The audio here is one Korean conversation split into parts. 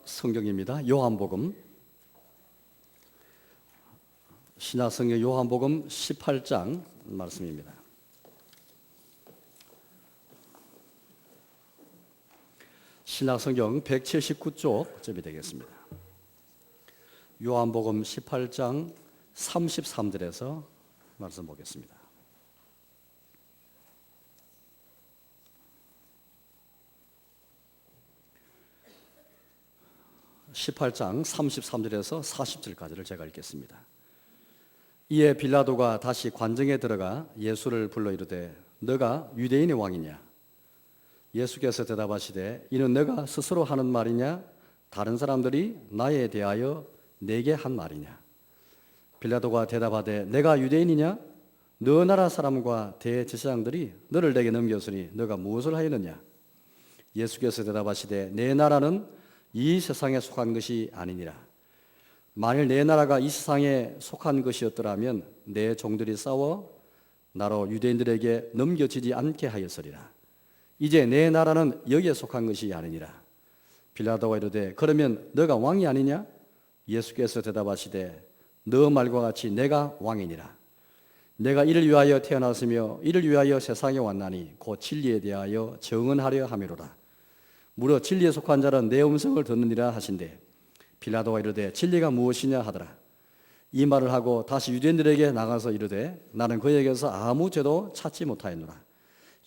성경입니다. 요한복음 신약성경 요한복음 18장 말씀입니다. 신약성경 179쪽쯤이 되겠습니다. 요한복음 18장 33절에서 말씀 보겠습니다. (18장) 33절에서 40절까지를 제가 읽겠습니다. 이에 빌라도가 다시 관정에 들어가 예수를 불러 이르되 너가 유대인의 왕이냐? 예수께서 대답하시되 이는 너가 스스로 하는 말이냐? 다른 사람들이 나에 대하여 내게 한 말이냐? 빌라도가 대답하되 내가 유대인이냐? 너 나라 사람과 대제사장들이 너를 내게 넘겼으니 너가 무엇을 하였느냐? 예수께서 대답하시되 내 나라는 이 세상에 속한 것이 아니니라. 만일 내 나라가 이 세상에 속한 것이었더라면 내 종들이 싸워 나로 유대인들에게 넘겨지지 않게 하였으리라. 이제 내 나라는 여기에 속한 것이 아니니라. 빌라도가 이르되 그러면 너가 왕이 아니냐? 예수께서 대답하시되 너 말과 같이 내가 왕이니라. 내가 이를 위하여 태어났으며 이를 위하여 세상에 왔나니 곧 진리에 대하여 증언하려 함이로라. 무려 진리에 속한 자는 내 음성을 듣느니라 하신대 빌라도가 이르되 진리가 무엇이냐 하더라. 이 말을 하고 다시 유대인들에게 나가서 이르되 나는 그에게서 아무 죄도 찾지 못하였노라.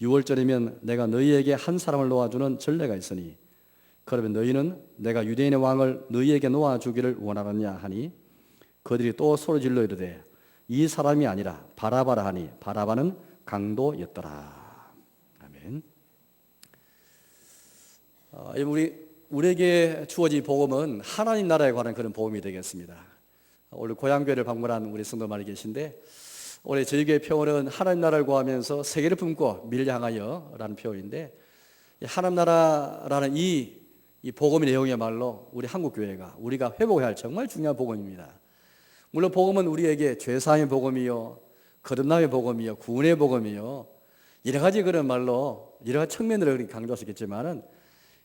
6월절이면 내가 너희에게 한 사람을 놓아주는 전례가 있으니 그러면 너희는 내가 유대인의 왕을 너희에게 놓아주기를 원하느냐 하니 그들이 또 소리질러 이르되 이 사람이 아니라 바라바라 하니 바라바는 강도였더라. 아멘. 우리에게 주어진 복음은 하나님 나라에 관한 그런 복음이 되겠습니다. 오늘 고향교회를 방문한 우리 성도 많이 계신데 올해 저희 교회 표어는 하나님 나라를 구하면서 세계를 품고 미를 향하여 라는 표현인데 하나님 나라라는 이 복음의 내용이야말로 우리 한국교회가 우리가 회복해야 할 정말 중요한 복음입니다. 물론 복음은 우리에게 죄사함의 복음이요 거듭남의 복음이요 구원의 복음이요 여러 가지 그런 말로 여러 가지 측면으로 강조할 수 있겠지만은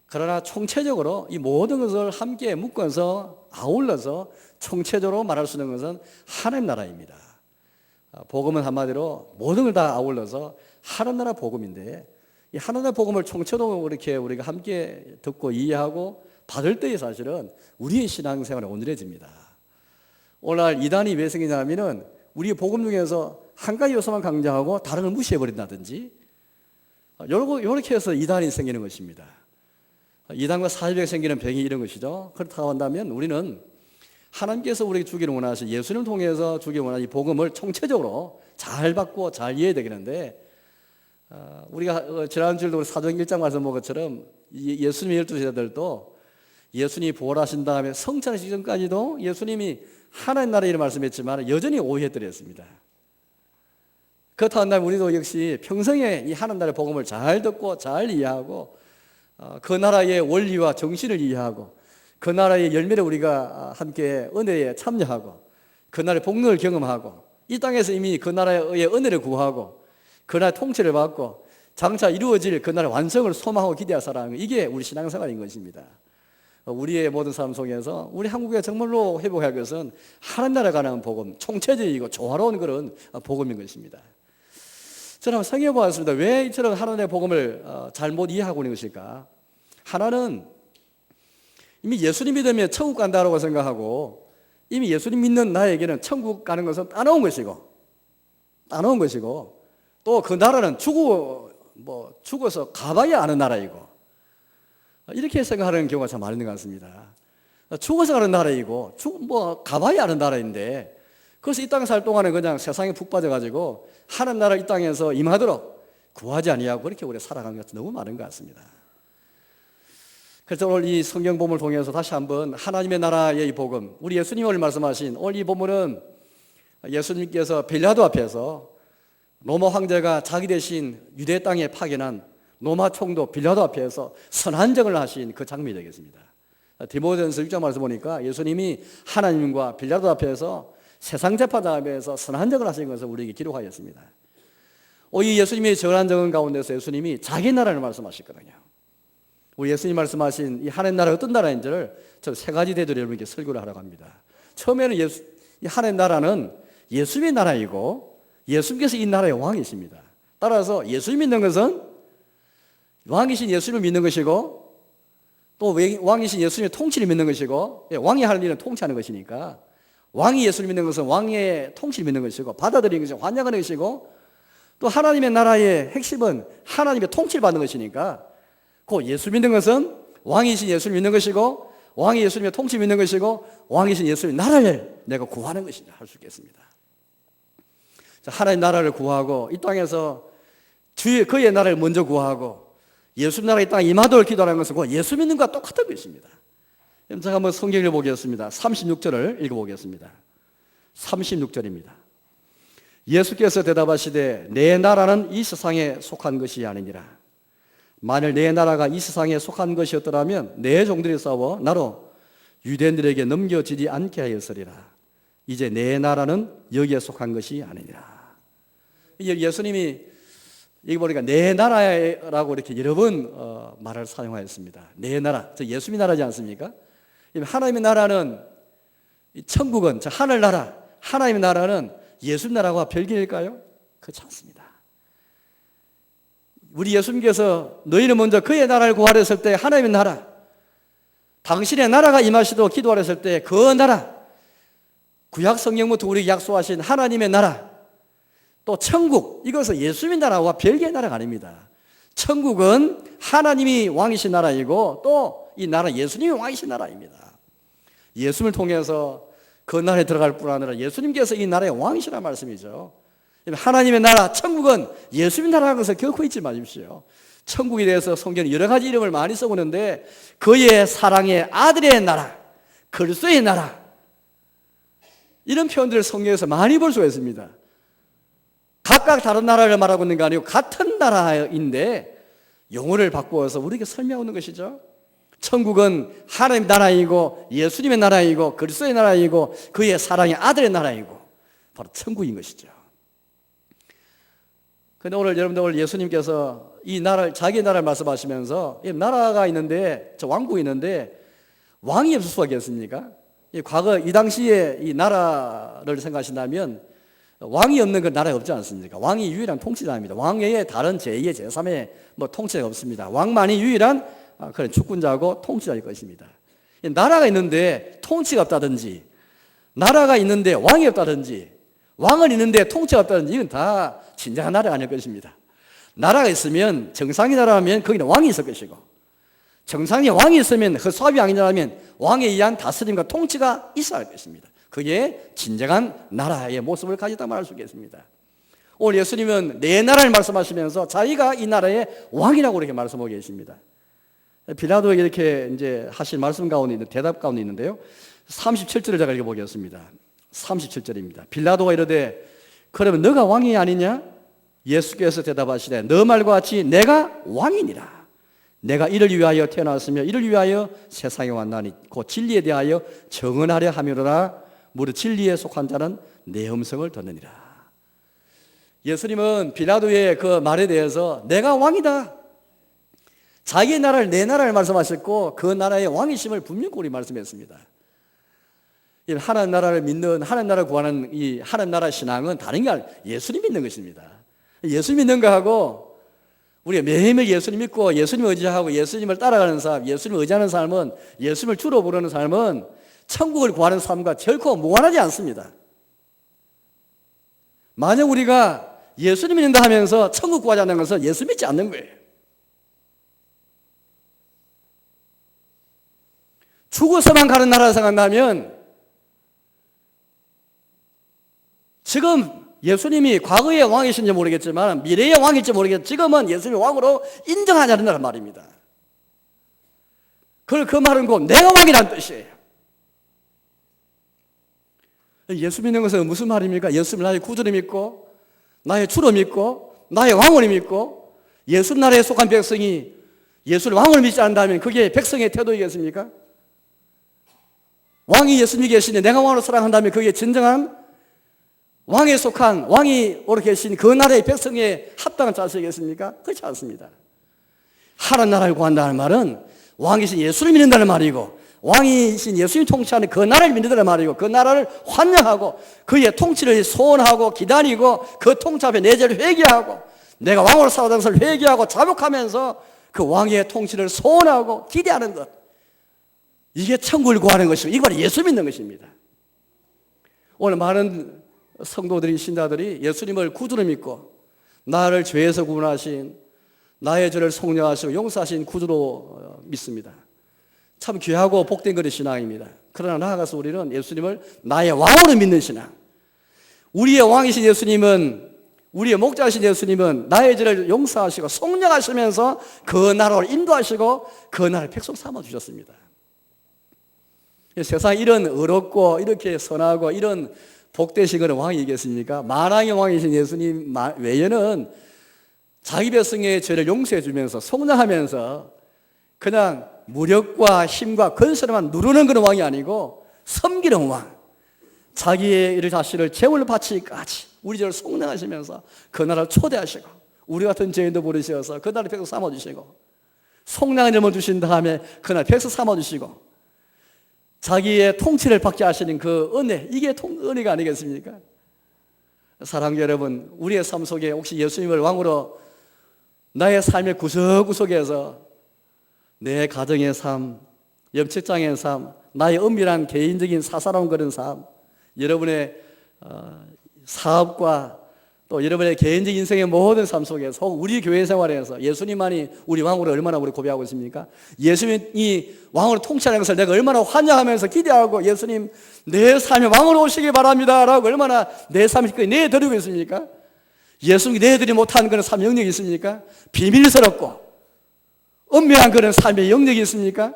그러나 총체적으로 이 모든 것을 함께 묶어서 아울러서 총체적으로 말할 수 있는 것은 하나님 나라입니다. 복음은 한마디로 모든 걸 다 아울러서 하나님 나라 복음인데 이 하나님 나라 복음을 총체적으로 이렇게 우리가 함께 듣고 이해하고 받을 때에 사실은 우리의 신앙생활이 온전해집니다. 오늘 이단이 왜 생기냐면은 우리의 복음 중에서 한 가지 요소만 강조하고 다른 걸 무시해버린다든지 이렇게 해서 이단이 생기는 것입니다. 이단과 사이비가 생기는 병이 이런 것이죠. 그렇다고 한다면 우리는 하나님께서 우리에게 주기를 원하신 예수님을 통해서 주기를 원하신 이 복음을 총체적으로 잘 받고 잘 이해해야 되겠는데 우리가 지난주에도 우리 사도행 1장 말씀 본 것처럼 예수님의 12제자들도 예수님이 부활하신 다음에 성찬하시기 전까지도 예수님이 하나님 나라의 일을 말씀했지만 여전히 오해했더랬습니다. 그렇다고 한다면 우리도 역시 평생에 이 하나님 나라의 복음을 잘 듣고 잘 이해하고 그 나라의 원리와 정신을 이해하고 그 나라의 열매를 우리가 함께 은혜에 참여하고 그 나라의 복능을 경험하고 이 땅에서 이미 그 나라의 은혜를 구하고 그 나라의 통치를 받고 장차 이루어질 그 나라의 완성을 소망하고 기대하 살아가는 이게 우리 신앙생활인 것입니다. 우리의 모든 삶 속에서 우리 한국에 정말로 회복할 것은 하나님 나라에 관한 복음, 총체적이고 조화로운 그런 복음인 것입니다. 저는 한번 생각해 보았습니다. 왜 이처럼 하나님의 복음을 잘못 이해하고 있는 것일까? 하나는 이미 예수님 믿으면 천국 간다고 생각하고 이미 예수님 믿는 나에게는 천국 가는 것은 따놓은 것이고 또 그 나라는 죽어서 가봐야 아는 나라이고 이렇게 생각하는 경우가 참 많은 것 같습니다. 죽어서 가는 나라이고 가봐야 아는 나라인데 그래서 이 땅에 살 동안에 그냥 세상에 푹 빠져가지고 하나님 나라 이 땅에서 임하도록 구하지 아니하고 그렇게 우리가 살아가는 것이 너무 많은 것 같습니다. 그래서 오늘 이 성경 본문을 통해서 다시 한번 하나님의 나라의 이 복음, 우리 예수님이 오늘 말씀하신 오늘 이 본문은 예수님께서 빌라도 앞에서 로마 황제가 자기 대신 유대 땅에 파견한 로마 총독 빌라도 앞에서 선한정을 하신 그 장면이 되겠습니다. 디모데전서 6장 말씀 보니까 예수님이 하나님과 빌라도 앞에서 세상 재판 앞에서 선한정을 하신 것을 우리에게 기록하였습니다. 이 예수님의 선한정 가운데서 예수님이 자기 나라를 말씀하셨거든요. 우리 예수님 말씀하신 이 하나님 나라가 어떤 나라인지를 저 세 가지 대도로 여러분께 설교를 하라고 합니다. 처음에는 이 하나님 나라는 예수님의 나라이고 예수님께서 이 나라의 왕이십니다. 따라서 예수님 믿는 것은 왕이신 예수님을 믿는 것이고 또 왕이신 예수님의 통치를 믿는 것이고 왕이 하는 일은 통치하는 것이니까 왕이 예수를 믿는 것은 왕의 통치를 믿는 것이고 받아들이는 것이 환영하는 것이고 또 하나님의 나라의 핵심은 하나님의 통치를 받는 것이니까 그 예수 믿는 것은 왕이신 예수를 믿는 것이고 왕이 예수님의 통치 믿는 것이고 왕이신 예수님의 나라를 내가 구하는 것이다 할 수 있겠습니다. 자, 하나님 나라를 구하고 이 땅에서 그의 나라를 먼저 구하고 예수 나라 이 땅에 임하도록 기도하는 것은 그 예수 믿는 것과 똑같은 것입니다. 제가 한번 성경을 보겠습니다. 36절을 읽어보겠습니다. 36절입니다. 예수께서 대답하시되 내 나라는 이 세상에 속한 것이 아니니라. 만일 내 나라가 이 세상에 속한 것이었더라면 내 종들이 싸워 나로 유대인들에게 넘겨지지 않게 하였으리라. 이제 내 나라는 여기에 속한 것이 아니니라. 예수님이 여기 보니까 내 나라라고 이렇게 여러 번 말을 사용하였습니다. 내 나라, 예수님의 나라지 않습니까? 하나님의 나라는 천국은 하늘나라, 하나님의 나라는 예수님 나라와 별개일까요? 그렇지 않습니다. 우리 예수님께서 너희는 먼저 그의 나라를 구하려 했을 때 하나님의 나라, 당신의 나라가 임하시도록 기도하려 했을 때 그 나라, 구약 성경부터 우리에게 약속하신 하나님의 나라, 또 천국, 이것은 예수님의 나라와 별개의 나라가 아닙니다. 천국은 하나님이 왕이신 나라이고 또 이 나라 예수님이 왕이신 나라입니다. 예수님을 통해서 그 나라에 들어갈 뿐 아니라 예수님께서 이 나라의 왕이시라는 말씀이죠. 하나님의 나라, 천국은 예수님 나라라는 것을 결코 잊지 마십시오. 천국에 대해서 성경은 여러 가지 이름을 많이 써보는데 그의 사랑의 아들의 나라, 그리스도의 나라, 이런 표현들을 성경에서 많이 볼 수가 있습니다. 각각 다른 나라를 말하고 있는 게 아니고 같은 나라인데 용어를 바꾸어서 우리에게 설명하는 것이죠. 천국은 하나님의 나라이고 예수님의 나라이고 그리스도의 나라이고 그의 사랑의 아들의 나라이고 바로 천국인 것이죠. 그런데 여러분들 예수님께서 이 나라를, 자기의 나라를 말씀하시면서 이 나라가 있는데, 저 왕국이 있는데 왕이 없을 수가 있겠습니까? 과거 이 당시에 이 나라를 생각하신다면 왕이 없는 그 나라가 없지 않습니까? 왕이 유일한 통치자입니다. 왕 외에 다른 제2의 제3의 통치자가 없습니다. 왕만이 유일한 그런 주권자고 통치자일 것입니다. 나라가 있는데 통치가 없다든지, 나라가 있는데 왕이 없다든지, 왕은 있는데 통치가 없다든지, 이건 다 진정한 나라가 아닐 것입니다. 나라가 있으면, 정상의 나라라면 거기는 왕이 있을 것이고, 정상의 왕이 있으면, 허수아비 왕이라면 왕에 의한 다스림과 통치가 있어야 할 것입니다. 그게 진정한 나라의 모습을 가졌다 말할 수 있겠습니다. 오늘 예수님은 내 나라를 말씀하시면서 자기가 이 나라의 왕이라고 이렇게 말씀하고 계십니다. 빌라도에게 이렇게 이제 하신 말씀 가운데 있는 대답 가운데 있는데요. 37절을 제가 읽어보겠습니다. 37절입니다. 빌라도가 이르되 그러면 너가 왕이 아니냐? 예수께서 대답하시되 너 말과 같이 내가 왕이니라. 내가 이를 위하여 태어났으며 이를 위하여 세상에 왔나니 곧 진리에 대하여 정언하려 함이로라. 무릇 진리에 속한 자는 내 음성을 듣느니라. 예수님은 빌라도의 그 말에 대해서 내가 왕이다, 자기의 나라를, 내 나라를 말씀하셨고 그 나라의 왕이심을 분명히 말씀했습니다. 하나님 나라를 믿는, 하나님 나라를 구하는 이 하나님 나라 신앙은 다른 게 아니라 예수님 믿는 것입니다. 예수 믿는 거하고 우리가 매일매일 예수님 믿고 예수님 의지하고 예수님을 따라가는 삶, 예수님을 의지하는 삶은, 예수님을 주로 부르는 삶은 천국을 구하는 삶과 결코 무관하지 않습니다. 만약 우리가 예수님 믿는다 하면서 천국 구하지 않는 것은 예수 믿지 않는 거예요. 죽어서만 가는 나라를 생각한다면 지금 예수님이 과거의 왕이신지 모르겠지만 미래의 왕일지 모르겠지만 지금은 예수님을 왕으로 인정하지 않는다는 말입니다. 그 말은 곧 내가 왕이라는 뜻이에요. 예수 믿는 것은 무슨 말입니까? 예수님을 나의 구주로 믿고 나의 주로 믿고 나의 왕으로 믿고 예수 나라에 속한 백성이 예수를 왕으로 믿지 않는다면 그게 백성의 태도이겠습니까? 왕이 예수님이 계시니 내가 왕으로 사랑한다면 그게 진정한 왕에 속한, 왕이 오래 계신 그 나라의 백성에 합당한 자세이겠습니까? 그렇지 않습니다. 하나님 나라를 구한다는 말은 왕이신 예수를 믿는다는 말이고, 왕이신 예수님 통치하는 그 나라를 믿는다는 말이고, 그 나라를 환영하고 그의 통치를 소원하고 기다리고 그 통치 앞에 내 죄를 회개하고 내가 왕으로 살아가는 것을 회개하고 자복하면서 그 왕의 통치를 소원하고 기대하는 것, 이게 천국을 구하는 것이고 이걸 예수 믿는 것입니다. 오늘 많은 성도들이, 신자들이 예수님을 구주로 믿고 나를 죄에서 구원하신, 나의 죄를 속량하시고 용서하신 구주로 믿습니다. 참 귀하고 복된 그런 신앙입니다. 그러나 나아가서 우리는 예수님을 나의 왕으로 믿는 신앙, 우리의 왕이신 예수님은, 우리의 목자이신 예수님은 나의 죄를 용서하시고 속량하시면서 그 나라를 인도하시고 그 나라를 백성 삼아주셨습니다. 세상에 이런 의롭고 이렇게 선하고 이런 복되신 그런 왕이 있겠습니까? 만왕의 왕이신 예수님 외에는 자기 백성의 죄를 용서해 주면서 속량하면서 그냥 무력과 힘과 권세로만 누르는 그런 왕이 아니고 섬기는 왕, 자기의 일 자신을 제물로 바치기까지 우리 죄를 속량하시면서 그 나라를 초대하시고 우리 같은 죄인도 부르셔서 그 나라를 백성 삼아주시고 속량의 점을 주신 다음에 그 나라를 백성 삼아주시고 자기의 통치를 받게 하시는 그 은혜, 이게 은혜가 아니겠습니까? 사랑하는 여러분, 우리의 삶 속에 혹시 예수님을 왕으로 나의 삶의 구석구석에서 내 가정의 삶, 옆 직장의 삶, 나의 은밀한 개인적인 사사로운 그런 삶, 여러분의 사업과 또 여러분의 개인적 인생의 모든 삶 속에서 우리 교회 생활에서 예수님만이 우리 왕으로 얼마나 우리 고백하고 있습니까? 예수님이 왕으로 통치하는 것을 내가 얼마나 환영하면서 기대하고 예수님 내 삶에 왕으로 오시기 바랍니다 라고 얼마나 내 삶을 내드리고 있습니까? 예수님이 내드리지 못한 그런 삶의 영역이 있습니까? 비밀스럽고 은밀한 그런 삶의 영역이 있습니까?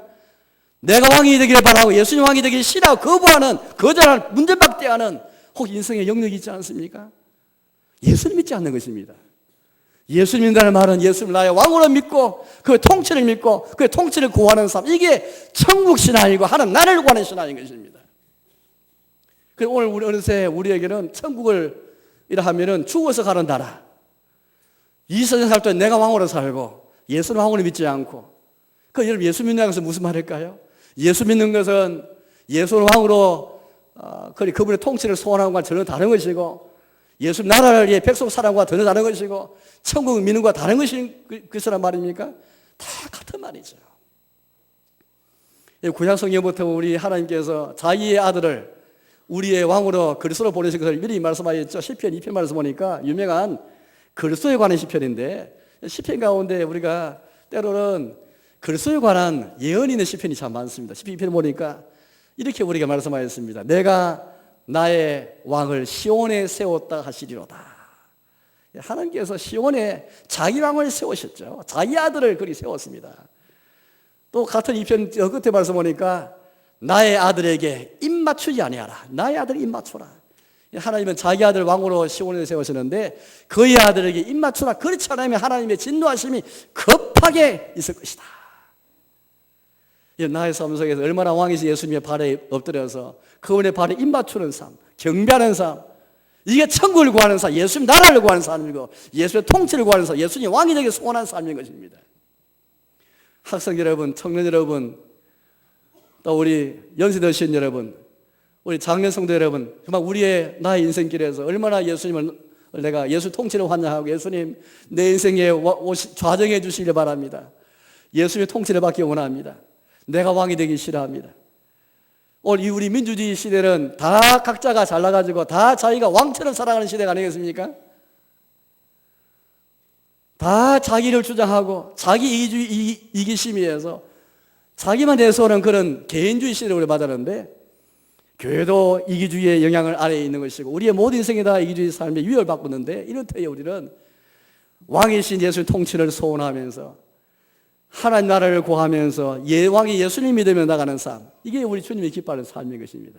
내가 왕이 되기를 바라고 예수님 왕이 되기를 싫어하고 거부하는, 거절하는, 문제박대하는 혹 인생의 영역이 있지 않습니까? 예수님 믿지 않는 것입니다. 예수님 믿는다는 말은 예수님 나의 왕으로 믿고 그 통치를 믿고 그 통치를 구하는 삶, 이게 천국 신앙이고 하는 나라를 구하는 신앙인 것입니다. 그래서 오늘 우리 어느새 우리에게는 천국을 이라 하면은 죽어서 가는 나라, 이 세상 살 때 내가 왕으로 살고 예수는 왕으로 믿지 않고, 여러분 예수 믿는 것은 무슨 말일까요? 예수 믿는 것은 예수는 왕으로 그분의 통치를 소원하는 것과 전혀 다른 것이고, 예수 나라를 위해 백성 사랑과 전혀 다른 것이고, 천국을 믿는 것과 다른 것인 것이란 말입니까? 다 같은 말이죠. 구약 성경부터 우리 하나님께서 자기의 아들을 우리의 왕으로 그리스도로 보내신 것을 미리 말씀하셨죠. 시편 2편 말씀 보니까 유명한 그리스도에 관한 시편인데, 시편 가운데 우리가 때로는 그리스도에 관한 예언이 있는 시편이 참 많습니다. 시편 2편 보니까 이렇게 우리가 말씀하였습니다. 내가 나의 왕을 시온에 세웠다 하시리로다. 하나님께서 시온에 자기 왕을 세우셨죠. 자기 아들을 그리 세웠습니다. 또 같은 2편 저 끝에 말씀 보니까 나의 아들에게 입 맞추지 아니하라. 나의 아들 입 맞추라. 하나님은 자기 아들 왕으로 시온에 세우셨는데 그의 아들에게 입 맞추라. 그렇지 않으면 하나님의 진노하심이 급하게 있을 것이다. 나의 삶 속에서 얼마나 왕이신 예수님의 발에 엎드려서 그분의 발에 입 맞추는 삶, 경배하는 삶, 이게 천국을 구하는 삶, 예수님 나라를 구하는 삶이고 예수의 통치를 구하는 삶, 예수님 왕이 되기 소원한 삶인 것입니다. 학생 여러분, 청년 여러분, 또 우리 연세 드신 여러분, 우리 장년 성도 여러분, 정말 우리의 나의 인생길에서 얼마나 예수님을 내가 예수 통치를 환영하고 예수님 내 인생에 좌정해 주시길 바랍니다. 예수님의 통치를 받기 원합니다. 내가 왕이 되기 싫어합니다. 오늘 이 우리 민주주의 시대는 다 각자가 잘나가지고 다 자기가 왕처럼 살아가는 시대가 아니겠습니까? 다 자기를 주장하고 자기 이기심위해서 자기만 내세우는 그런 개인주의 시대를 우리 맞았는데, 교회도 이기주의의 영향을 아래에 있는 것이고 우리의 모든 인생이 다 이기주의 삶에 위협을 받고 있는데, 이럴 때에 우리는 왕이신 예수의 통치를 소원하면서 하나님 나라를 구하면서 왕이 예수님 믿으며 나가는 삶, 이게 우리 주님이 기뻐하는 삶인 것입니다.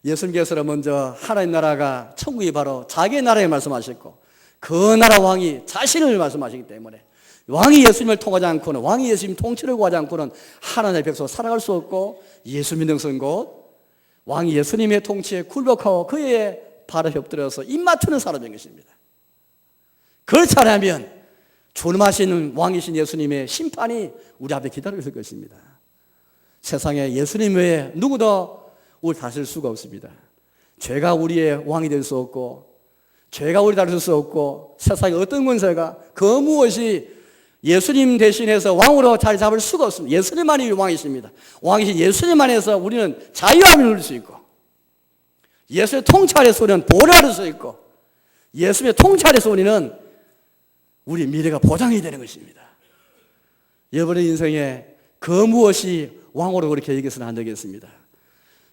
예수님께서는 먼저 하나님 나라가 천국이 바로 자기의 나라에 말씀하셨고 그 나라 왕이 자신을 말씀하시기 때문에 왕이 예수님을 통하지 않고는, 왕이 예수님 통치를 구하지 않고는 하나님의 백성 살아갈 수 없고, 예수 믿는 것은 곧 왕이 예수님의 통치에 굴복하고 그의 발에 엎드려서 입 맞추는 사람인 것입니다. 그렇지 않으면 존엄하신 왕이신 예수님의 심판이 우리 앞에 기다리고 있을 것입니다. 세상에 예수님 외에 누구도 우리를 다스릴 수가 없습니다. 죄가 우리의 왕이 될 수 없고, 죄가 우리 다스릴 수 없고, 세상의 어떤 권세가 그 무엇이 예수님 대신해서 왕으로 자리 잡을 수가 없습니다. 예수님만이 왕이십니다. 왕이신 예수님 안에서 우리는 자유함을 누릴 수 있고, 예수의 통치 아래서 우리는 보호를 수 있고, 예수의 통치 아래서 우리는 우리 미래가 보장이 되는 것입니다. 여러분의 인생에 그 무엇이 왕으로 그렇게 얘기해서는 안 되겠습니다.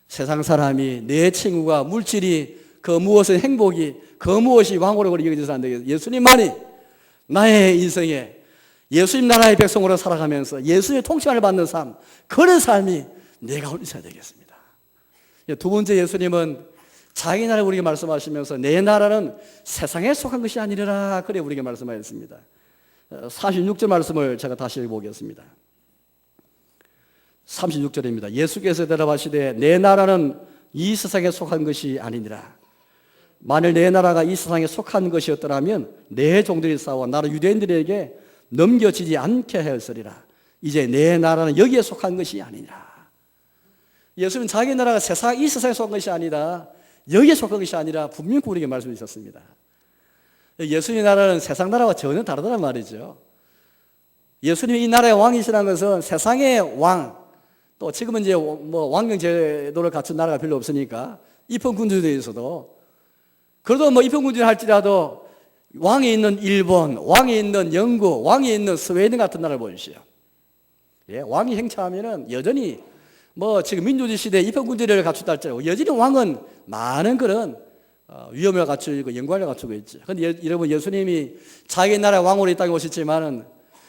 세상 사람이, 내 친구가, 물질이, 그 무엇의 행복이, 그 무엇이 왕으로 그렇게 얘기해서는 안 되겠습니다. 예수님만이 나의 인생에 예수님 나라의 백성으로 살아가면서 예수님의 통치를 받는 삶, 그런 삶이 내가 올려야 되겠습니다. 두 번째, 예수님은 자기 나라를 우리에게 말씀하시면서 내 나라는 세상에 속한 것이 아니라 그래 우리에게 말씀하셨습니다. 46절 말씀을 제가 다시 읽어보겠습니다. 36절입니다. 예수께서 대답하시되 내 나라는 이 세상에 속한 것이 아니니라. 만일 내 나라가 이 세상에 속한 것이었더라면 내 종들이 싸워 나라 유대인들에게 넘겨지지 않게 하였으리라. 이제 내 나라는 여기에 속한 것이 아니니라. 예수님은 자기 나라가 이 세상에 속한 것이 아니다, 여기에 속한 것이 아니라 분명히 우리에게 말씀해 주셨습니다. 예수님의 나라는 세상 나라와 전혀 다르다는 말이죠. 예수님이 이 나라의 왕이시라는 것은 세상의 왕, 또 지금은 이제 뭐 왕정 제도를 갖춘 나라가 별로 없으니까 입헌군주에 있어도, 그래도 뭐 입헌군주를 할지라도 왕이 있는 일본, 왕이 있는 영국, 왕이 있는 스웨덴 같은 나라를 보십시오. 예, 왕이 행차하면은 여전히 뭐 지금 민주주의 시대에 입헌군주를 갖추다 할지라도 여전히 왕은 많은 그런 위엄을 갖추고 영광을 갖추고 있죠. 그런데 여러분, 예수님이 자기 나라의 왕으로 이 땅에 오셨지만은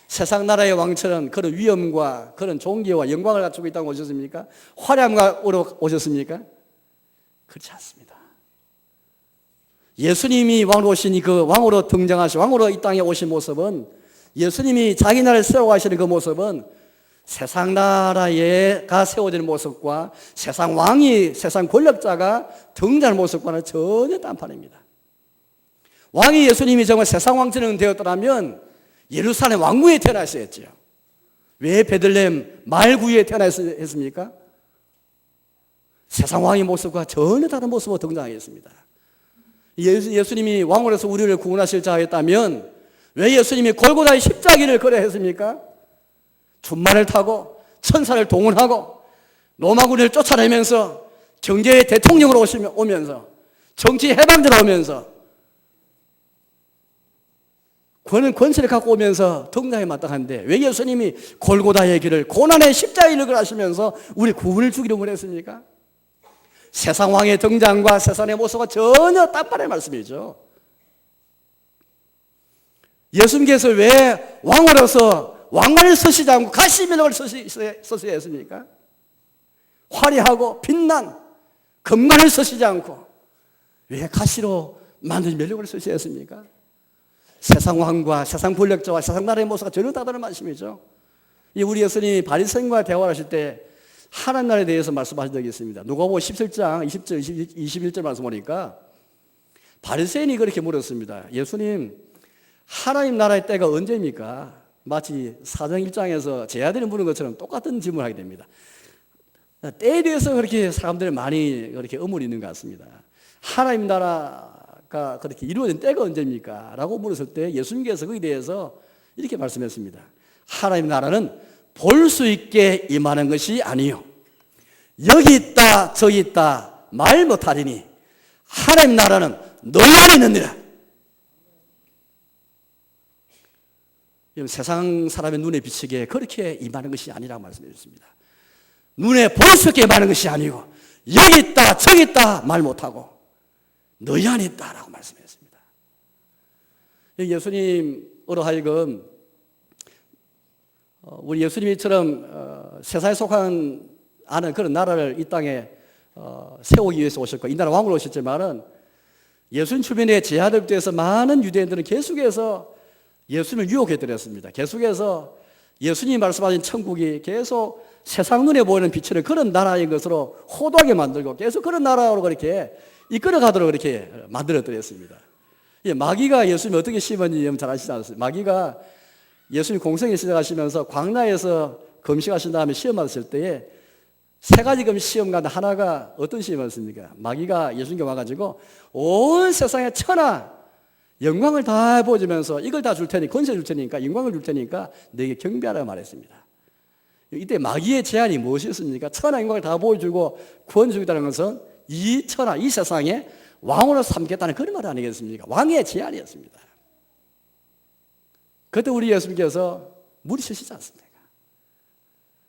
세상 나라의 왕처럼 그런 위엄과 그런 존귀와 영광을 갖추고 있다고 오셨습니까? 화려함으로 오셨습니까? 그렇지 않습니다. 예수님이 왕으로 오시니 그 왕으로 등장하신, 왕으로 이 땅에 오신 모습은, 예수님이 자기 나라를 세워가시는 그 모습은 세상 나라가 세워지는 모습과 세상 왕이, 세상 권력자가 등장하는 모습과는 전혀 딴판입니다. 왕이 예수님이 정말 세상 왕처럼 되었더라면 예루살렘 왕궁에 태어났어야 했죠. 왜 베들레헴 말구에 태어났습니까? 세상 왕의 모습과 전혀 다른 모습으로 등장하겠습니다. 예수님이 왕으로서 우리를 구원하실 자였다면 왜 예수님이 골고다의 십자기를 걸어야 했습니까? 준말을 타고 천사를 동원하고 로마군을 쫓아내면서 경제의 대통령으로 오면서 정치 해방자로 오면서 권세를 갖고 오면서 등장에 마땅한데 왜 예수님이 골고다의 길을, 고난의 십자가를 걸으시면서 우리 구원을 주기로 원했습니까? 세상 왕의 등장과 세상의 모습과 전혀 딴판의 말씀이죠. 예수님께서 왜 왕으로서 왕관을 쓰시지 않고 가시면을 쓰셔야 했습니까? 화려하고 빛난 금관을 쓰시지 않고 왜 가시로 만든 면력을 쓰셔야 했습니까? 세상 왕과 세상 권력자와 세상 나라의 모습과 전혀 다르다는 말씀이죠. 우리 예수님이 바리새인과 대화를 하실 때 하나님 나라에 대해서 말씀하신 적이 있습니다. 누가복음 17장 20절 21절 말씀 보니까 바리새인이 그렇게 물었습니다. 예수님, 하나님 나라의 때가 언제입니까? 마치 사정 1장에서 제 아들이 물은 것처럼 똑같은 질문을 하게 됩니다. 때에 대해서 그렇게 사람들이 많이 그렇게 의문이 있는 것 같습니다. 하나님 나라가 그렇게 이루어진 때가 언제입니까? 라고 물었을 때 예수님께서 거기에 대해서 이렇게 말씀했습니다. 하나님 나라는 볼 수 있게 임하는 것이 아니요, 여기 있다 저기 있다 말 못하리니 하나님 나라는 너희 안에 있느니라. 세상 사람의 눈에 비치게 그렇게 임하는 것이 아니라고 말씀해 주셨습니다. 눈에 볼 수 있게 임하는 것이 아니고 여기 있다 저기 있다 말 못하고 너희 안에 있다라고 말씀했습니다. 예수님으로 하여금 우리 예수님처럼 세상에 속한 아는 그런 나라를 이 땅에 세우기 위해서 오셨고 이 나라 왕으로 오셨지만은 예수님 주변에 제자들부터 해서 많은 유대인들은 계속해서 예수님을 유혹해드렸습니다. 계속해서 예수님이 말씀하신 천국이 계속 세상 눈에 보이는 빛을 그런 나라인 것으로 호도하게 만들고 계속 그런 나라로 그렇게 이끌어가도록 그렇게 만들어드렸습니다. 마귀가 예수님이 어떻게 심었는지 잘 아시지 않습니까? 마귀가 예수님 공생에 시작하시면서 광야에서 금식하신 다음에 시험 받으실 때에 세 가지 시험 가운데 하나가 어떤 시험이었습니까? 마귀가 예수님께 와가지고 온 세상의 천하 영광을 다 보여주면서 이걸 다 줄 테니 권세 줄 테니까 영광을 줄 테니까 너에게 경배하라고 말했습니다. 이때 마귀의 제안이 무엇이었습니까? 천하 영광을 다 보여주고 구원 주겠다는 것은 이 천하 이 세상에 왕으로 삼겠다는 그런 말 아니겠습니까? 왕의 제안이었습니다. 그때 우리 예수님께서 물으시지 않습니까?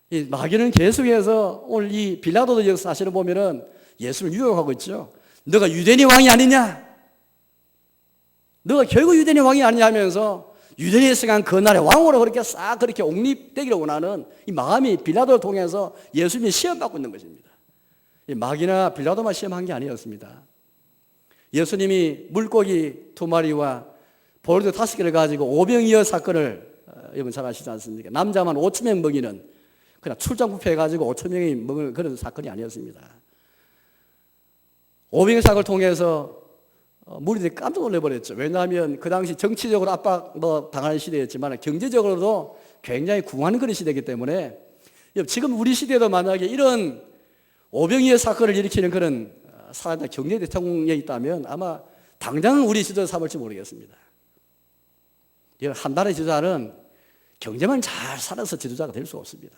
이 마귀는 계속해서 오늘 이 빌라도의 역사 사실을 보면은 예수를 유혹하고 있죠. 너가 유대인의 왕이 아니냐? 너가 결국 유대인의 왕이 아니냐 하면서 유대인의 생한 그 날에 왕으로 그렇게 싹 그렇게 옹립되기를 원하는 이 마음이 빌라도를 통해서 예수님이 시험받고 있는 것입니다. 이 마귀나 빌라도만 시험한 게 아니었습니다. 예수님이 물고기 2마리와 보리도 5개를 가지고 오병이어 사건을 여러분 잘 아시지 않습니까? 남자만 5,000명 먹이는 그냥 출장부패해가지고 5,000명이 먹는 그런 사건이 아니었습니다. 오병이어 사건을 통해서 무리들이 깜짝 놀라버렸죠. 왜냐하면 그 당시 정치적으로 압박 당하는 시대였지만 경제적으로도 굉장히 궁한 그런 시대이기 때문에 지금 우리 시대에도 만약에 이런 오병이어 사건을 일으키는 그런 사람들 경제 대통령이 있다면 아마 당장 우리 지도자 삼을지 모르겠습니다. 한 나라의 지도자는 경제만 잘 살아서 지도자가 될 수 없습니다.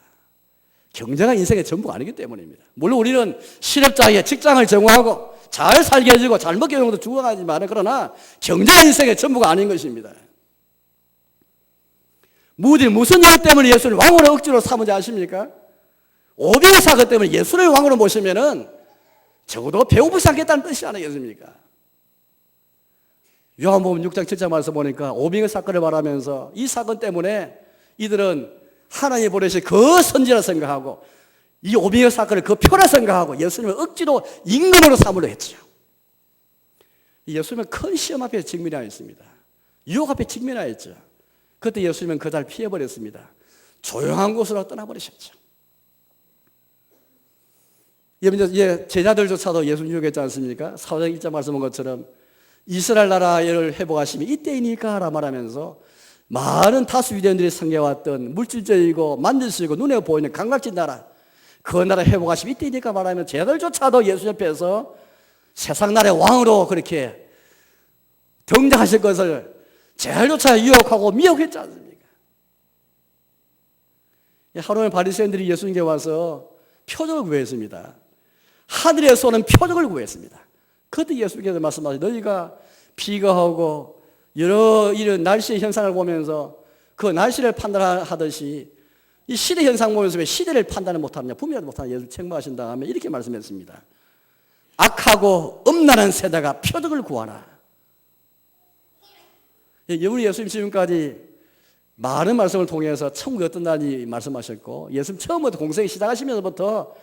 경제가 인생의 전부가 아니기 때문입니다. 물론 우리는 실업자에게 직장을 제공하고 잘 살게 해주고 잘 먹게 해주는 것도 중요하지만 그러나 경제가 인생의 전부가 아닌 것입니다. 무슨 이유 때문에 예수를 왕으로 억지로 삼은지 아십니까? 오병이어 사건 때문에 예수를 왕으로 모시면은 적어도 배고프지 않겠다는 뜻이 아니겠습니까? 요한복음 6장 7장 말씀 보니까 오병이어 사건을 말하면서 이 사건 때문에 이들은 하나님이 보내신 그 선지라 생각하고 이 오병이어 사건을 그 표라 생각하고 예수님을 억지로 임금으로 삼으려 했죠. 예수님은 큰 시험 앞에 직면하였습니다. 유혹 앞에 직면하였죠. 그때 예수님은 그 자리를 피해버렸습니다. 조용한 곳으로 떠나버리셨죠. 이제 제자들조차도 예수님 유혹했지 않습니까? 사도행 1장 말씀한 것처럼 이스라엘 나라를 회복하시면 이때이니까 라 말하면서 많은 다수 유대인들이 섬겨왔던 물질적이고 만질 수 있고 눈에 보이는 강각진 나라 그 나라 회복하시면 이때이니까 말하면 제자들조차도 예수 옆에서 세상 나라의 왕으로 그렇게 등장하실 것을 제자들조차 유혹하고 미혹했지 않습니까? 하루는 바리새인들이 예수님께 와서 표적을 구했습니다. 하늘에서 오는 표적을 구했습니다. 그때 예수님께서 말씀하시죠. 너희가 비가 오고 여러 이런 날씨의 현상을 보면서 그 날씨를 판단하듯이 이 시대 현상 보면서 왜 시대를 판단을 못하느냐, 분별하지 못하느냐 예수님 책망하신 다음에 이렇게 말씀했습니다. 악하고 음란한 세대가 표적을 구하라. 우리 예수님 지금까지 많은 말씀을 통해서 천국이 어떤 날인지 말씀하셨고 예수님 처음부터 공생이 시작하시면서부터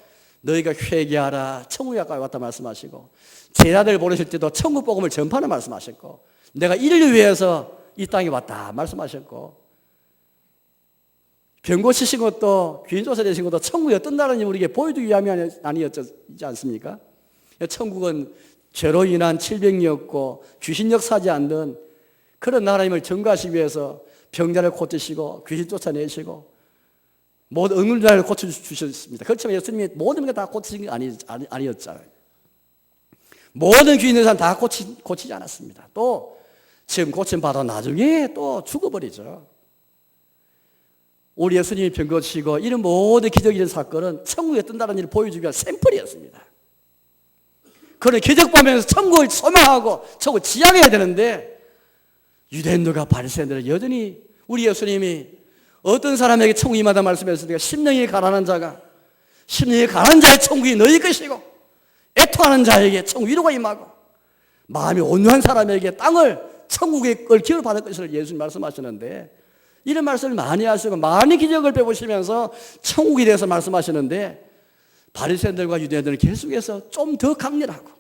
너희가 회개하라 천국이 가까이 왔다 말씀하시고 제자들 보내실 때도 천국 복음을 전파하는 말씀하셨고 내가 이를 위해서 이 땅에 왔다 말씀하셨고 병 고치신 것도 귀인 조사되신 것도 천국이 어떤 나라인지 우리에게 보여주기 위함이 아니었지 않습니까? 천국은 죄로 인한 질병이었고 귀신 역사하지 않는 그런 나라임을 증거하시기 위해서 병자를 고치시고 귀신 쫓아내시고 모든 응급자를 고쳐주셨습니다. 그렇지만 예수님이 모든 게 다 고치신 게 아니었잖아요. 모든 귀인 사람 다 고치지 않았습니다. 또 지금 고침받아 나중에 또 죽어버리죠. 우리 예수님이 병 고치고 이런 모든 기적적인 사건은 천국에 뜬다는 일을 보여주기 위한 샘플이었습니다. 그런 기적 보면서 천국을 소망하고 천국을 지향해야 되는데 유대인들과 바리새인들은 여전히 우리 예수님이 어떤 사람에게 천국이 임하다 말씀했으니까 심령이 가난한 자가 심령이 가난한 자의 천국이 너희 것이고 애통하는 자에게 천국 위로가 임하고 마음이 온유한 사람에게 땅을 천국의 걸 기회를 받을 것을 예수님 말씀하시는데 이런 말씀을 많이 하시고 많은 기적을 배우시면서 천국에 대해서 말씀하시는데 바리새인들과 유대인들은 계속해서 좀 더 강렬하고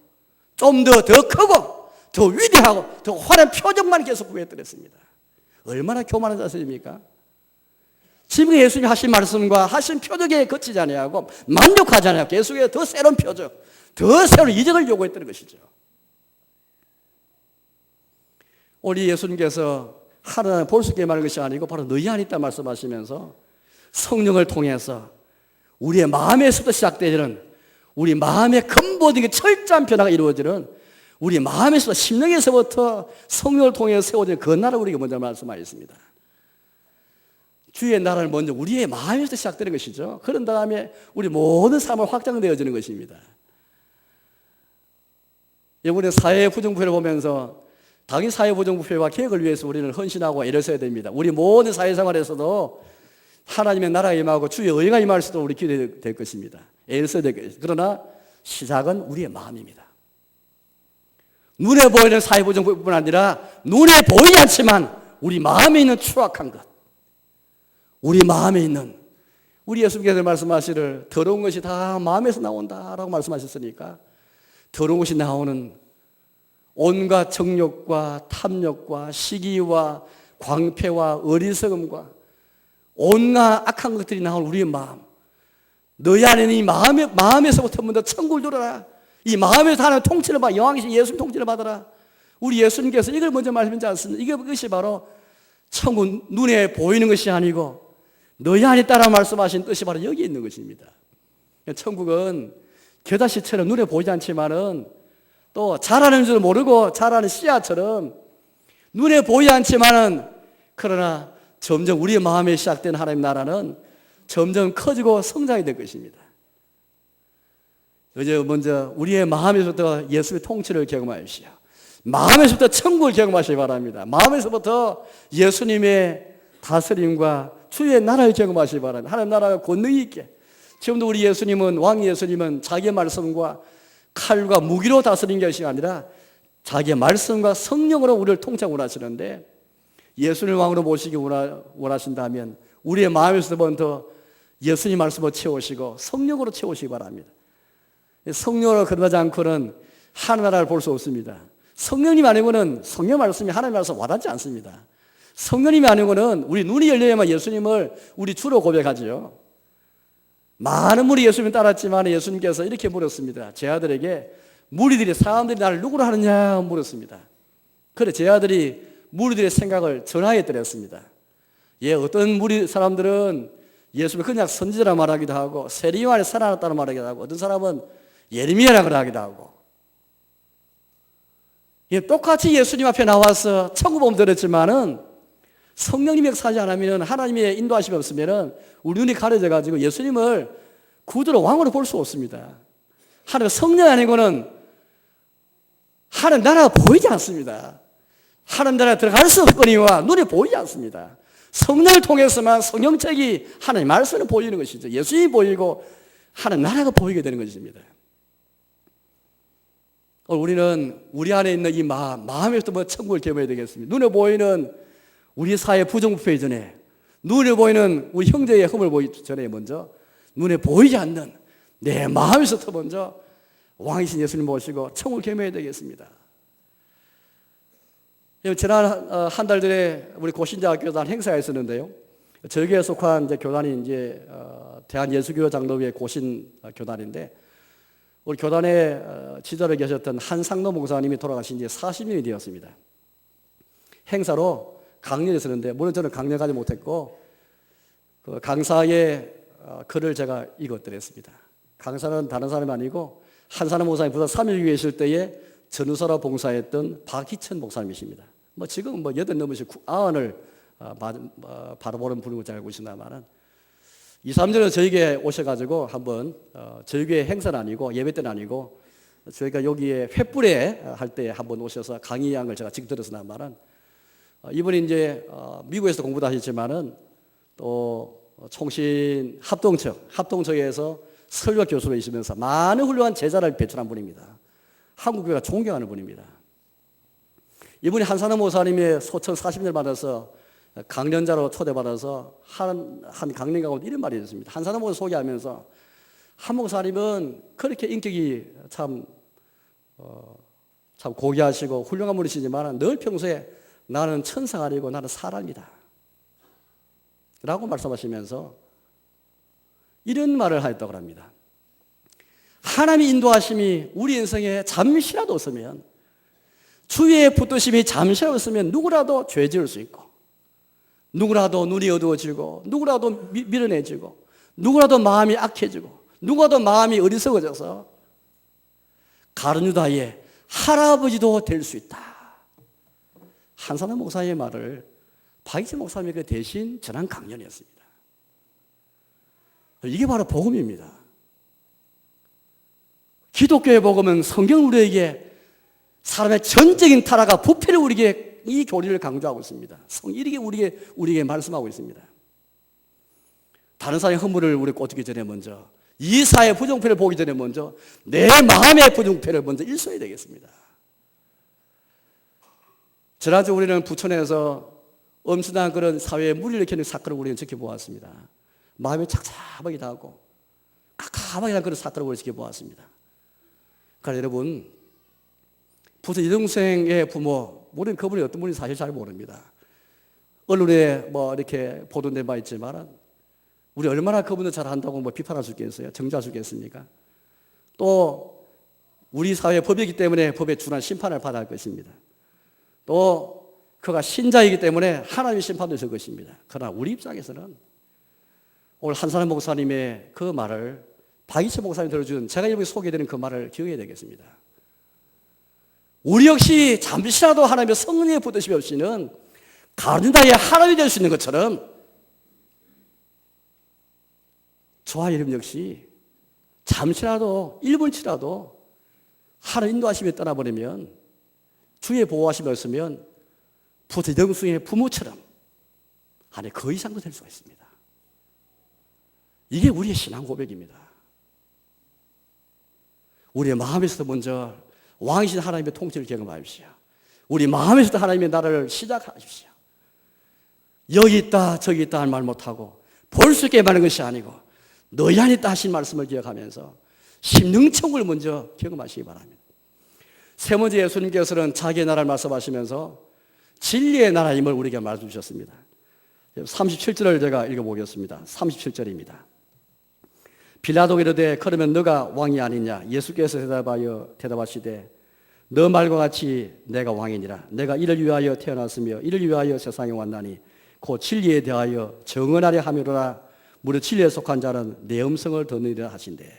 좀 더 크고 더 위대하고 더 환한 표적만 계속 구했더랬습니다. 얼마나 교만한 자세입니까? 지금 예수님이 하신 말씀과 하신 표적에 거치지 아니하고 만족하지 아니하고 계속해서 더 새로운 표적, 더 새로운 이적을 요구했던 것이죠. 우리 예수님께서 하나님 볼 수 있게 말하는 것이 아니고 바로 너희 안에 있다 말씀하시면서 성령을 통해서 우리의 마음에서부터 시작되는 우리 마음의 근본적인 철저한 변화가 이루어지는 우리 마음에서 심령에서부터 성령을 통해서 세워진 그 나라를 우리에게 먼저 말씀하셨습니다. 주의 나라는 먼저 우리의 마음에서 시작되는 것이죠. 그런 다음에 우리 모든 삶을 확장되어지는 것입니다. 이번에 사회부정부회를 보면서 당연히 사회부정부회와 개혁을 위해서 우리는 헌신하고 애를 써야 됩니다. 우리 모든 사회생활에서도 하나님의 나라가 임하고 주의 의가 임할 수도 우리 기대될 것입니다. 애를 써야 될 것입니다. 그러나 시작은 우리의 마음입니다. 눈에 보이는 사회부정부뿐 아니라 눈에 보이지 않지만 우리 마음에 있는 추악한 것, 우리 마음에 있는 우리 예수님께서 말씀하시를 더러운 것이 다 마음에서 나온다라고 말씀하셨으니까 더러운 것이 나오는 온갖 정욕과 탐욕과 시기와 광패와 어리석음과 온갖 악한 것들이 나오는 우리의 마음, 너희 안에는 이 마음에서부터 먼저 천국을 누려라. 이 마음에서 하나님의 통치를 받아 영왕이신 예수님 통치를 받아라. 우리 예수님께서 이걸 먼저 말씀하지 않습니까? 이것이 바로 천국 눈에 보이는 것이 아니고 너희 안에 따라 말씀하신 뜻이 바로 여기 있는 것입니다. 천국은 겨자씨처럼 눈에 보이지 않지만은 또 자라는 줄 모르고 자라는 씨앗처럼 눈에 보이지 않지만은 그러나 점점 우리의 마음에 시작된 하나님 나라는 점점 커지고 성장이 될 것입니다. 이제 먼저 우리의 마음에서부터 예수의 통치를 경험하십시오. 마음에서부터 천국을 경험하시기 바랍니다. 마음에서부터 예수님의 다스림과 주의 나라를 경험하시기 바랍니다. 하나님 나라가 권능이 있게. 지금도 우리 예수님은 왕 예수님은 자기의 말씀과 칼과 무기로 다스리는 것이 아니라 자기의 말씀과 성령으로 우리를 통치하고 원하시는데 예수님을 왕으로 모시기 원하신다면 우리의 마음에서부터 예수님 말씀으로 채우시고 성령으로 채우시기 바랍니다. 성령으로 거듭나지 않고는 하나님 나라를 볼 수 없습니다. 성령님 아니고는 성령 말씀이 하나님 말씀 와닿지 않습니다. 성령님이 아니고는 우리 눈이 열려야만 예수님을 우리 주로 고백하지요. 많은 분이 예수님을 따랐지만 예수님께서 이렇게 물었습니다. 제 아들에게 무리들이 사람들이 나를 누구로 하느냐 물었습니다. 그래 제 아들이 무리들의 생각을 전하게 드렸습니다. 어떤 무리 사람들은 예수님을 그냥 선지자라 말하기도 하고 세리요한이 살아났다는 말하기도 하고 어떤 사람은 예레미야라고 하기도 하고 똑같이 예수님 앞에 나와서 천국복음 들었지만은 성령님이 역사하지 않으면 하나님의 인도하심이 없으면 우리 눈이 가려져 가지고 예수님을 구주로 왕으로 볼 수 없습니다. 하나님 성령 아니고는 하나님 나라가 보이지 않습니다. 하나님 나라에 들어갈 수 없거니와 눈에 보이지 않습니다. 성령을 통해서만 성령책이 하나님 말씀을 보이는 것이죠. 예수님이 보이고 하나님 나라가 보이게 되는 것입니다. 우리는 우리 안에 있는 이 마음에서부터 천국을 경험해야 되겠습니다. 눈에 보이는 우리 사회 부정부패 전에 눈에 보이는 우리 형제의 흠을 보이기 전에 먼저 눈에 보이지 않는 내 마음에서부터 먼저 왕이신 예수님 모시고 천국을 경험해야 되겠습니다. 지난 한 달 전에 우리 고신자교단 행사가 있었는데요. 저기에 속한 교단이 대한예수교 장로회 고신 교단인데 우리 교단에 지도를 계셨던 한상로 목사님이 돌아가신 지 40년이 되었습니다. 행사로 강연을 했었는데 물론 저는 강연 가지 못했고 그 강사의 글을 제가 읽어드렸습니다. 강사는 다른 사람이 아니고 한산호 목사님 부산 3일 계실 때에 전우사로 봉사했던 박희천 목사님이십니다. 지금 80 넘으시고 90을 바라보는 분으로 잘 알고 있습니다만은 2, 3년에 저에게 오셔가지고 한번 저희 교회 행사는 아니고 예배 때는 아니고 저희가 여기에 횃불에 할 때 한번 오셔서 강의한 걸 제가 직접 들었으나마는 이분이 미국에서 공부도 하셨지만은 또 총신 합동청에서 설교 교수로 있으면서 많은 훌륭한 제자를 배출한 분입니다. 한국교회가 존경하는 분입니다. 이분이 한산호 목사님의 소천 40년을 받아서 강연자로 초대받아서 한 강연 가운데 이런 말이 있었습니다. 한산호 목사 소개하면서 한 목사님은 그렇게 인격이 참 고귀하시고 훌륭한 분이시지만 늘 평소에 나는 천사가 아니고 나는 사람이다 라고 말씀하시면서 이런 말을 하였다고 합니다. 하나님의 인도하심이 우리 인생에 잠시라도 없으면 주의 붙드심이 잠시라도 없으면 누구라도 죄 지을 수 있고 누구라도 눈이 어두워지고 누구라도 미련해지고 누구라도 마음이 악해지고 누구라도 마음이 어리석어져서 가룟 유다의 할아버지도 될 수 있다. 한산호 목사의 말을 박익철 목사님이 대신 전한 강연이었습니다. 이게 바로 복음입니다. 기독교의 복음은 성경 우리에게 사람의 전적인 타락과 부패를 우리에게 이 교리를 강조하고 있습니다. 이렇게 우리에게 말씀하고 있습니다. 다른 사람의 허물을 우리 꽂기 전에 먼저 이 사회의 부정패를 보기 전에 먼저 내 마음의 부정패를 먼저 일소해야 되겠습니다. 지난주 우리는 부천에서 엄청난 그런 사회에 무리를 일으키는 사건을 우리는 지켜보았습니다. 마음이 착잡하게 하고 깝깝하게 한 그런 사건을 우리가 지켜보았습니다. 그러니까 여러분, 부천 이동생의 부모, 우리는 그분이 어떤 분인지 사실 잘 모릅니다. 언론에 이렇게 보도된 바 있지만 우리 얼마나 그분을 잘 안다고 비판할 수 있겠어요? 정죄할 수 있겠습니까? 또 우리 사회 법이기 때문에 법에 준한 심판을 받아야 할 것입니다. 또 그가 신자이기 때문에 하나님의 심판도 있을 것입니다. 그러나 우리 입장에서는 오늘 한산호 목사님의 그 말을 박익철 목사님 들어준 제가 여기 소개해드린 그 말을 기억해야 되겠습니다. 우리 역시 잠시라도 하나님의 성령의 붙으심 없이는 가룟 유다의 하나님이 될 수 있는 것처럼 저와 여러분 역시 잠시라도 1분치라도 하나님 인도하심에 떠나버리면 주의 보호하심이 없으면 부천 이동생의 부모처럼 아니 그 이상도 될 수가 있습니다. 이게 우리의 신앙 고백입니다. 우리의 마음에서도 먼저 왕이신 하나님의 통치를 경험하십시오. 우리 마음에서도 하나님의 나라를 시작하십시오. 여기 있다 저기 있다 할 말 못하고 볼 수 있게 말하는 것이 아니고 너희 안에 있다 하신 말씀을 기억하면서 심령천국을 먼저 경험하시기 바랍니다. 세 번째 예수님께서는 자기의 나라를 말씀하시면서 진리의 나라임을 우리에게 말씀 주셨습니다. 37절을 제가 읽어보겠습니다. 37절입니다. 빌라도가 이르되 그러면 너가 왕이 아니냐? 예수께서 대답하시되 너 말과 같이 내가 왕이니라. 내가 이를 위하여 태어났으며 이를 위하여 세상에 왔나니 곧 진리에 대하여 정언하려 함이로라. 무릇 진리에 속한 자는 내 음성을 듣느니라 하신대.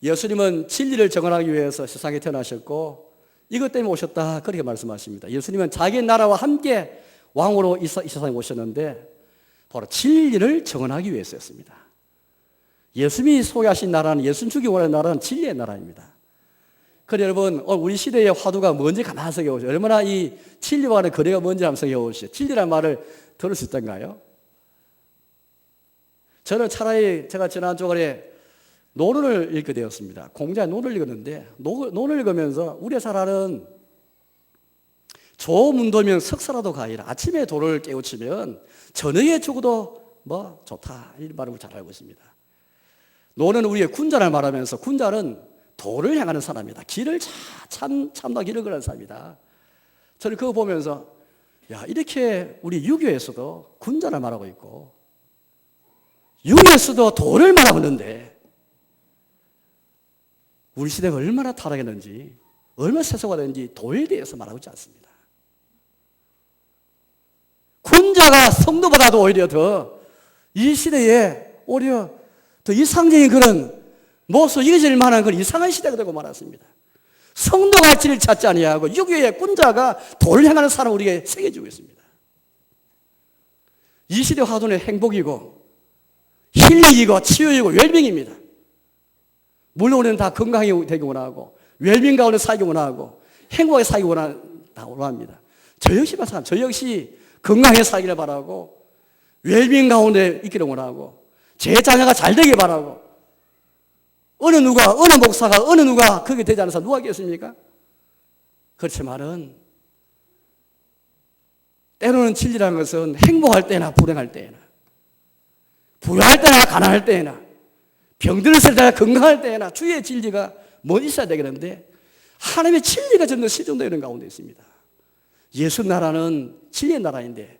예수님은 진리를 정언하기 위해서 세상에 태어나셨고 이것 때문에 오셨다 그렇게 말씀하십니다. 예수님은 자기 나라와 함께 왕으로 이 세상에 오셨는데 바로 진리를 정언하기 위해서였습니다. 예수님이 소개하신 나라는 예수님 주기 원하는 나라는 진리의 나라입니다. 그런데 여러분 우리 시대의 화두가 뭔지 가만히 생각해보세요. 얼마나 이 진리와의 거리가 뭔지 한번 생각해보시죠. 진리란 말을 들을 수 있던가요? 저는 차라리 제가 지난 주간에 논을 읽게 되었습니다. 공자의 논을 읽었는데 논을 읽으면서 우리의 사람은 조문도면 석사라도 가이라. 아침에 도를 깨우치면 저녁에 죽어도 좋다 이 말을 잘 알고 있습니다. 논은 우리의 군자를 말하면서 군자는 도를 향하는 사람이다. 길을 참다 길을 걸어가는 사람이다. 저는 그거 보면서 이렇게 우리 유교에서도 군자를 말하고 있고 유교에서도 도를 말하고 있는데 우리 시대가 얼마나 타락했는지 얼마나 세속화 됐는지 도에 대해서 말하고 있지 않습니다. 군자가 성도보다도 오히려 더 이 시대에 오히려 더 이상적인 그런 모습 이겨질 만한 그런 이상한 시대가 되고 말았습니다. 성도가 진리를 찾지 아니하고 유교의 군자가 도를 향하는 사람을 우리에게 새겨주고 있습니다. 이 시대 화두는 행복이고 힐링이고 치유이고 웰빙입니다. 물론 우리는 다 건강하게 되기 원하고 웰빙 가운데 살기 원하고 행복하게 살기 원합니다. 저 역시 마찬가지입니다. 저 역시 건강하게 살기를 바라고 웰빙 가운데 있기를 원하고 제 자녀가 잘 되길 바라고 어느 목사가 어느 누가 그게 되지 않은 사람 누가 있겠습니까? 그렇지만은 때로는 진리라는 것은 행복할 때나 불행할 때나 부유할 때나 가난할 때나 병들었을 때나 건강할 때나 주의 진리가 있어야 되겠는데 하나님의 진리가 전부 실존되는 가운데 있습니다. 예수 나라는 진리의 나라인데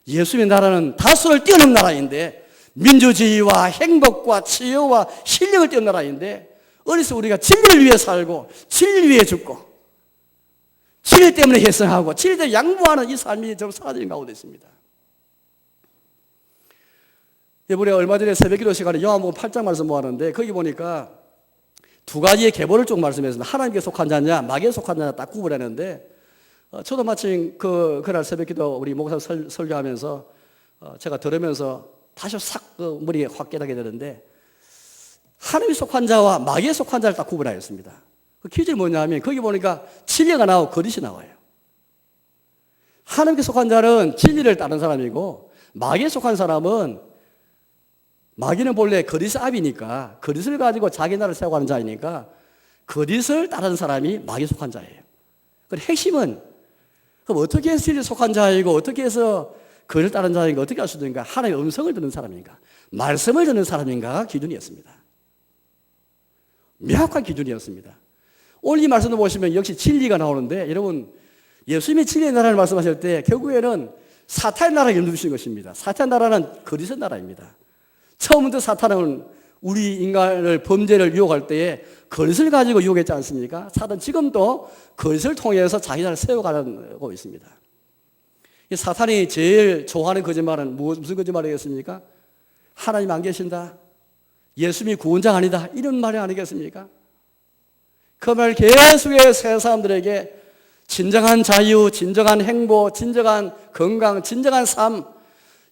예수의 나라는 다수를 뛰어넘는 나라인데 민주주의와 행복과 치유와 실력을 뛰어넘는 나라인데 어디서 우리가 진리를 위해 살고 진리를 위해 죽고 진리 때문에 희생하고 진리 때문에 양보하는 이 삶이 좀 사라지는 가운데 있습니다. 이번에 얼마 전에 새벽기도 시간에 요한복음 8장 말씀 모았는데 거기 보니까 두 가지의 계보를 쭉 말씀했습니다. 하나님께 속한 자냐 마귀에 속한 자냐 딱 구분했는데 저도 마침 그날 새벽기도 우리 목사 설교하면서 제가 들으면서 다시 싹 머리에 확 깨닫게 되는데 하나님에 속한 자와 마귀에 속한 자를 딱 구분하였습니다. 그 기준이 뭐냐면 거기 보니까 진리가 나오고 거짓이 나와요. 하나님께 속한 자는 진리를 따르는 사람이고 마귀에 속한 사람은 마귀는 본래 거짓의 압이니까 거짓을 가지고 자기 나라를 세워가는 자이니까 거짓을 따르는 사람이 마귀에 속한 자예요. 그 핵심은 그럼 어떻게 해서 진리에 속한 자이고 어떻게 해서 거짓을 따르는 자인가 어떻게 할 수 있는가? 하나님의 음성을 듣는 사람인가? 말씀을 듣는 사람인가가 기준이었습니다. 명확한 기준이었습니다. 오늘 이 말씀을 보시면 역시 진리가 나오는데 여러분 예수님이 진리의 나라를 말씀하실 때 결국에는 사탄의 나라를 염두에 두신 것입니다. 사탄의 나라는 거짓의 나라입니다. 처음부터 사탄은 우리 인간을 범죄를 유혹할 때에 거짓을 가지고 유혹했지 않습니까? 사탄 지금도 거짓을 통해서 자기 나라를 세워가고 있습니다. 이 사탄이 제일 좋아하는 거짓말은 무슨 거짓말이겠습니까? 하나님 안 계신다. 예수님이 구원자 아니다. 이런 말이 아니겠습니까? 그 말 계속해서 세상 사람들에게 진정한 자유, 진정한 행복, 진정한 건강, 진정한 삶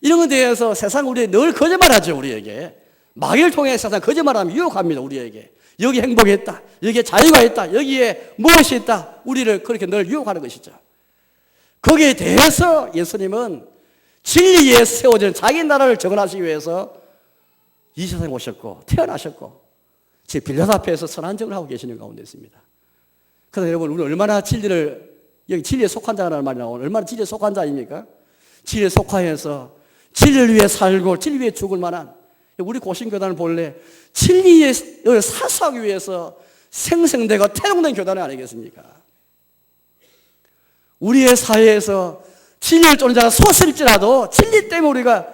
이런 것에 대해서 세상 우리에 늘 거짓말하죠. 우리에게 마귀를 통해 세상 거짓말하면 유혹합니다. 우리에게 여기 행복이 있다, 여기에 자유가 있다, 여기에 무엇이 있다 우리를 그렇게 늘 유혹하는 것이죠. 거기에 대해서 예수님은 진리에 세워진 자기 나라를 정언하시기 위해서 이 세상에 오셨고 태어나셨고 제 빌라도 앞에서 선한정을 하고 계시는 가운데 있습니다. 그래서 여러분 우리 얼마나 진리를 여기 진리에 속한 자라는 말이 나오는 얼마나 진리에 속한 자입니까? 진리에 속하여서 진리를 위해 살고 진리 위해 죽을 만한 우리 고신교단은 본래 진리를 사수하기 위해서 생성되고 태동된 교단이 아니겠습니까? 우리의 사회에서 진리를 쫓는 자가 소수일지라도 진리 때문에 우리가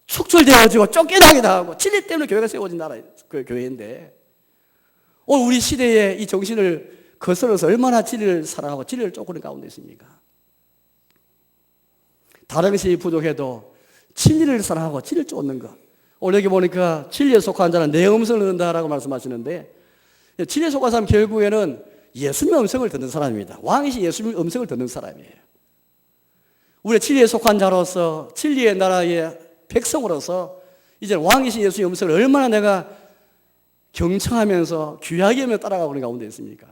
축출되어지고 쫓겨나기도 하고 진리 때문에 교회가 세워진 나라 그 교회인데 오늘 우리 시대에 이 정신을 거슬러서 얼마나 진리를 사랑하고 진리를 쫓는 가운데 있습니까? 다른 것이 부족해도 진리를 사랑하고 진리를 쫓는 것. 오늘 여기 보니까 진리에 속한 자는 내 음성을 듣는다라고 말씀하시는데 진리에 속한 사람 결국에는 예수님의 음성을 듣는 사람입니다. 왕이신 예수님의 음성을 듣는 사람이에요. 우리 진리에 속한 자로서 진리의 나라의 백성으로서 이제 왕이신 예수님의 음성을 얼마나 내가 경청하면서 귀하게 하며 따라가고 있는 가운데 있습니까?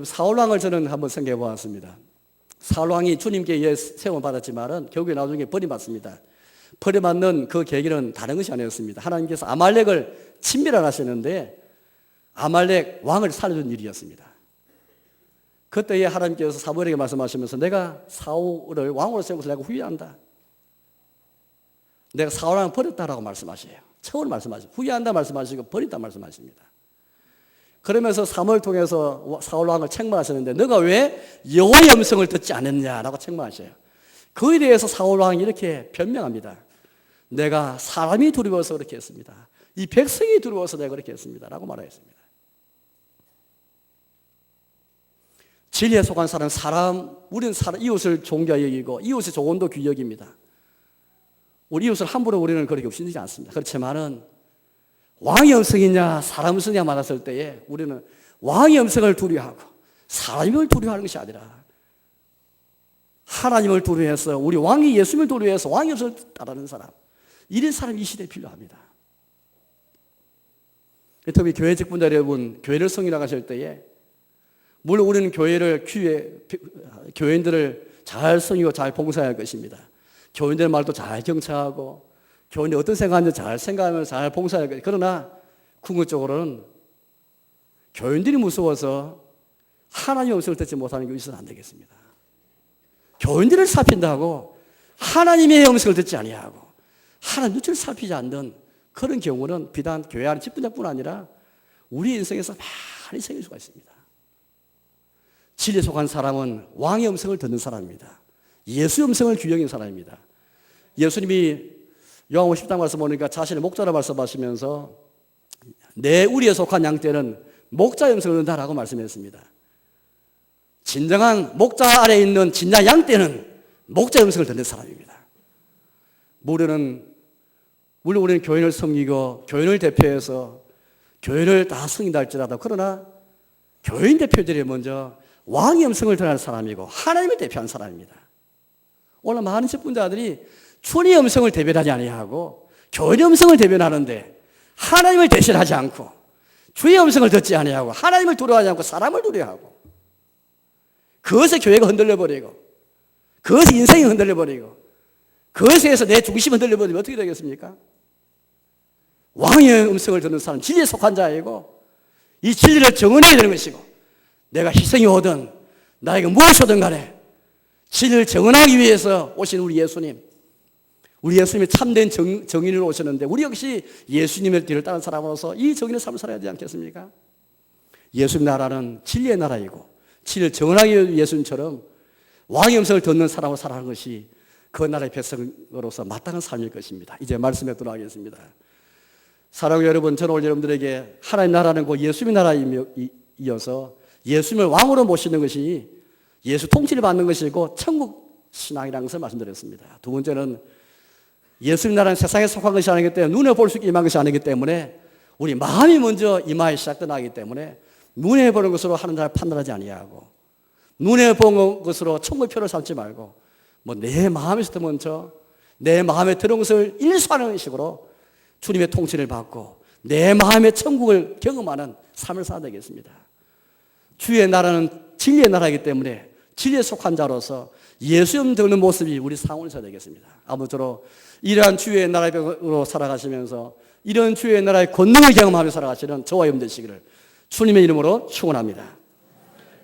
사울왕을 저는 한번 생각해 보았습니다. 사울왕이 주님께 의해 세움을 받았지만은 결국에 나중에 버림받습니다. 버림받는 그 계기는 다른 것이 아니었습니다. 하나님께서 아말렉을 침멸하시는데 아말렉 왕을 살려준 일이었습니다. 그때에 하나님께서 사무엘에게 말씀하시면서 내가 사울을 왕으로 세운 것을 내가 후회한다. 내가 사울왕을 버렸다라고 말씀하셔요. 처음으로 말씀하시고 후회한다 말씀하시고 버린다 말씀하십니다. 그러면서 사무엘 통해서 사울왕을 책망하셨는데 너가 왜 여호와의 음성을 듣지 않았냐라고 책망하셔요. 그에 대해서 사울왕이 이렇게 변명합니다. 내가 사람이 두려워서 그렇게 했습니다. 이 백성이 두려워서 내가 그렇게 했습니다. 라고 말하였습니다. 진리에 속한 사람, 우리는 이웃을 존귀하게 여기고 이웃의 조언도 귀히 여깁니다. 우리 이웃을 함부로 우리는 그렇게 없이지 않습니다. 그렇지만은 왕의 음성이냐 사람 음성이냐 말았을 때에 우리는 왕의 음성을 두려워하고 사람을 두려워하는 것이 아니라 하나님을 두려워해서 우리 왕이 예수님을 두려워해서 왕의 음성을 따르는 사람 이런 사람이 이 시대에 필요합니다. 특히 교회 직분자 여러분 교회를 성인하실 때에 물론 우리는 교인들을 잘 섬기고 잘 봉사해야 할 것입니다. 교인들 말도 잘 경청하고 교인이 어떤 생각하는지 잘 생각하면서 잘 봉사해야 할 것입니다. 그러나 궁극적으로는 교인들이 무서워서 하나님의 음성을 듣지 못하는 게 있어서는 안 되겠습니다. 교인들을 살핀다고 하나님의 음성을 듣지 아니하고 하나님 눈치를 살피지 않는 그런 경우는 비단 교회 안에 집분자뿐 아니라 우리 인생에서 많이 생길 수가 있습니다. 진리에 속한 사람은 왕의 음성을 듣는 사람입니다. 예수의 음성을 귀히 여기는 사람입니다. 예수님이 요한복음 10장 말씀 보니까 자신의 목자라 말씀하시면서 내 우리에 속한 양 떼는 목자의 음성을 듣는다라고 말씀했습니다. 진정한 목자 아래에 있는 진짜 양 떼는 목자의 음성을 듣는 사람입니다. 물론 우리는 교인을 섬기고 교인을 대표해서 교인을 다 섬긴다 할지라도 그러나 교인 대표들이 먼저 왕의 음성을 전하는 사람이고 하나님을 대표하는 사람입니다. 오늘 많은 직분자들이 주님의 음성을 대변하지 아니하고 교인의 음성을 대변하는데 하나님을 대신하지 않고 주의 음성을 듣지 아니하고 하나님을 두려워하지 않고 사람을 두려워하고 그것에 교회가 흔들려버리고 그것에 인생이 흔들려버리고 그것에 의해서 내 중심이 흔들려버리면 어떻게 되겠습니까? 왕의 음성을 듣는 사람은 진리에 속한 자이고 이 진리를 정언해야 되는 것이고 내가 희생이 오든 나에게 무엇이든 간에 진리를 정언하기 위해서 오신 우리 예수님이 참된 정인으로 오셨는데 우리 역시 예수님의 뒤를 따른 사람으로서 이 정인의 삶을 살아야 되지 않겠습니까? 예수님 나라는 진리의 나라이고 진리를 정언하기 위해 예수님처럼 왕의 음성을 듣는 사람으로 살아가는 것이 그 나라의 백성으로서 마땅한 삶일 것입니다. 이제 말씀에 들어가겠습니다. 사랑하는 여러분, 저는 오늘 여러분들에게 하나님 나라는 곧 예수님의 나라이어서 예수님을 왕으로 모시는 것이 예수 통치를 받는 것이고 천국 신앙이라는 것을 말씀드렸습니다. 두 번째는 예수님 나라는 세상에 속한 것이 아니기 때문에 눈에 볼 수 있게 임한 것이 아니기 때문에 우리 마음이 먼저 임하에 시작되나기 때문에 눈에 보는 것으로 하는 자를 판단하지 아니하고 눈에 보는 것으로 천국의 표를 삼지 말고 뭐 내 마음에서 먼저 내 마음에 들은 것을 일수하는 식으로 주님의 통치를 받고 내 마음의 천국을 경험하는 삶을 살아야 되겠습니다. 주의 나라는 진리의 나라이기 때문에 진리에 속한 자로서 예수님 듣는 모습이 우리 상원이 있어야 되겠습니다. 아무쪼록 이러한 주의 나라로 살아가시면서 이런 주의 나라의 권능을 경험하며 살아가시는 저와 여러분 되시기를 주님의 이름으로 축원합니다.